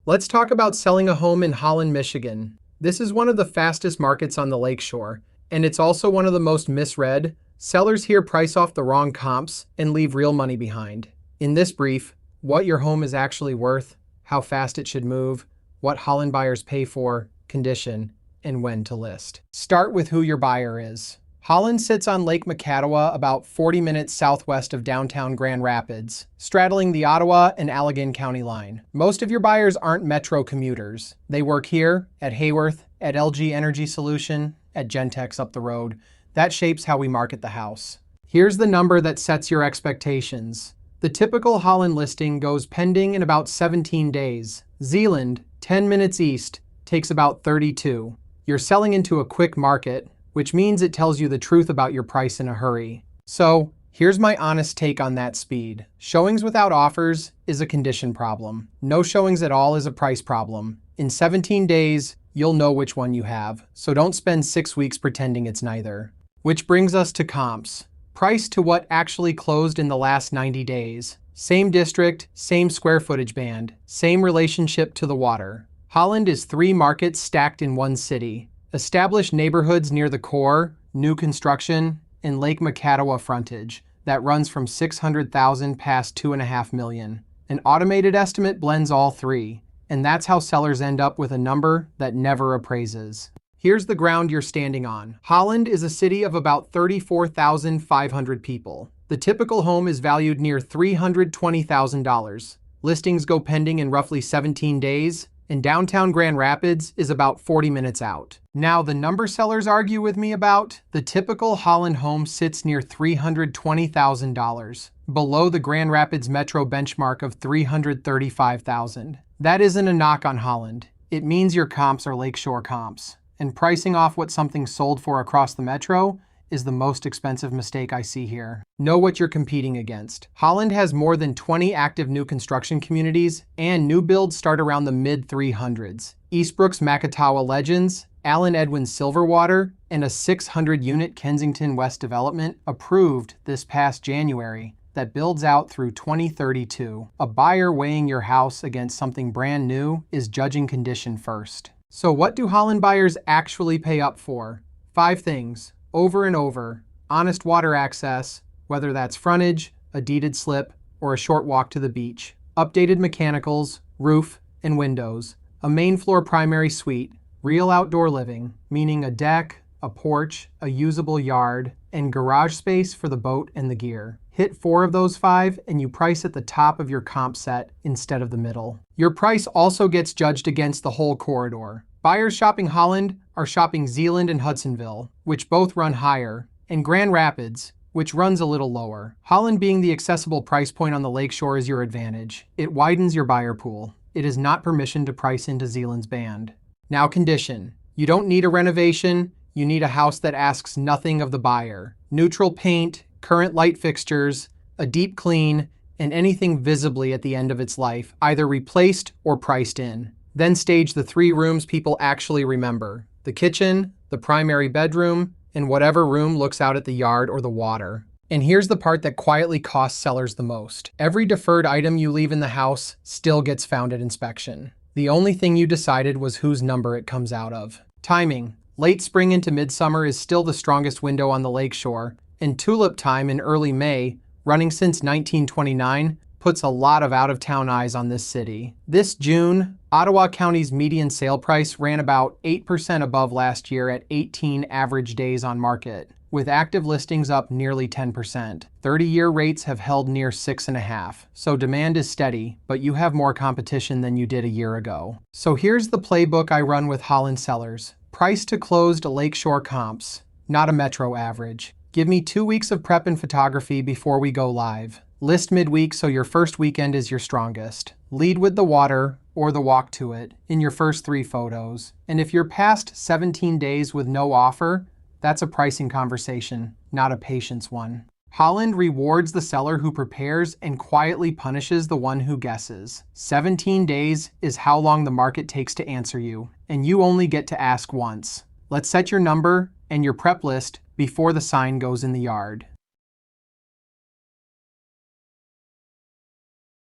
Let's talk about selling a home in Holland, Michigan. This is one of the fastest markets on the lakeshore, and it's also one of the most misread. Sellers here price off the wrong comps and leave real money behind. In this brief, what your home is actually worth, how fast it should move, what Holland buyers pay for, condition, and when to list. Start with who your buyer is. Holland sits on Lake Macatawa, about 40 minutes southwest of downtown Grand Rapids, straddling the Ottawa and Allegan County line. Most of your buyers aren't metro commuters. They work here, at Hayworth, at LG Energy Solution, at Gentex up the road. That shapes how we market the house. Here's the number that sets your expectations. The typical Holland listing goes pending in about 17 days. Zeeland, 10 minutes east, takes about 32. You're selling into a quick market, which means it tells you the truth about your price in a hurry. So, here's my honest take on that speed. Showings without offers is a condition problem. No showings at all is a price problem. In 17 days, you'll know which one you have, so don't spend 6 weeks pretending it's neither. Which brings us to comps. Price to what actually closed in the last 90 days. Same district, same square footage band, same relationship to the water. Holland is 3 markets stacked in one city. Established neighborhoods near the core, new construction, and Lake Macatawa frontage that runs from $600,000 past $2.5 million. An automated estimate blends all 3, and that's how sellers end up with a number that never appraises. Here's the ground you're standing on. Holland is a city of about 34,500 people. The typical home is valued near $320,000. Listings go pending in roughly 17 days, and downtown Grand Rapids is about 40 minutes out. Now, the number sellers argue with me about, the typical Holland home sits near $320,000, below the Grand Rapids metro benchmark of $335,000. That isn't a knock on Holland. It means your comps are lakeshore comps, and pricing off what something sold for across the metro is the most expensive mistake I see here. Know what you're competing against. Holland has more than 20 active new construction communities, and new builds start around the mid-300s. Eastbrook's Macatawa Legends, Allen Edwin's Silverwater, and a 600-unit Kensington West development approved this past January that builds out through 2032. A buyer weighing your house against something brand new is judging condition first. So what do Holland buyers actually pay up for? 5 things. Over and over, honest water access, whether that's frontage, a deeded slip, or a short walk to the beach. Updated mechanicals, roof, and windows. A main floor primary suite, real outdoor living, meaning a deck, a porch, a usable yard, and garage space for the boat and the gear. Hit 4 of those 5 and you price at the top of your comp set instead of the middle. Your price also gets judged against the whole corridor. Buyers shopping Holland are shopping Zeeland and Hudsonville, which both run higher, and Grand Rapids, which runs a little lower. Holland being the accessible price point on the lakeshore is your advantage. It widens your buyer pool. It is not permission to price into Zeeland's band. Now condition. You don't need a renovation. You need a house that asks nothing of the buyer. Neutral paint, current light fixtures, a deep clean, and anything visibly at the end of its life, either replaced or priced in. Then stage the 3 rooms people actually remember: the kitchen, the primary bedroom, and whatever room looks out at the yard or the water. And here's the part that quietly costs sellers the most. Every deferred item you leave in the house still gets found at inspection. The only thing you decided was whose number it comes out of. Timing. Late spring into midsummer is still the strongest window on the lakeshore, and tulip time in early May, running since 1929, puts a lot of out-of-town eyes on this city. This June, Ottawa County's median sale price ran about 8% above last year at 18 average days on market, with active listings up nearly 10%. 30-year rates have held near 6.5%, so demand is steady, but you have more competition than you did a year ago. So here's the playbook I run with Holland sellers. Price to closed lakeshore comps, not a metro average. Give me 2 weeks of prep and photography before we go live. List midweek so your first weekend is your strongest. Lead with the water, or the walk to it, in your first 3 photos. And if you're past 17 days with no offer, that's a pricing conversation, not a patience one. Holland rewards the seller who prepares and quietly punishes the one who guesses. 17 days is how long the market takes to answer you, and you only get to ask once. Let's set your number and your prep list before the sign goes in the yard.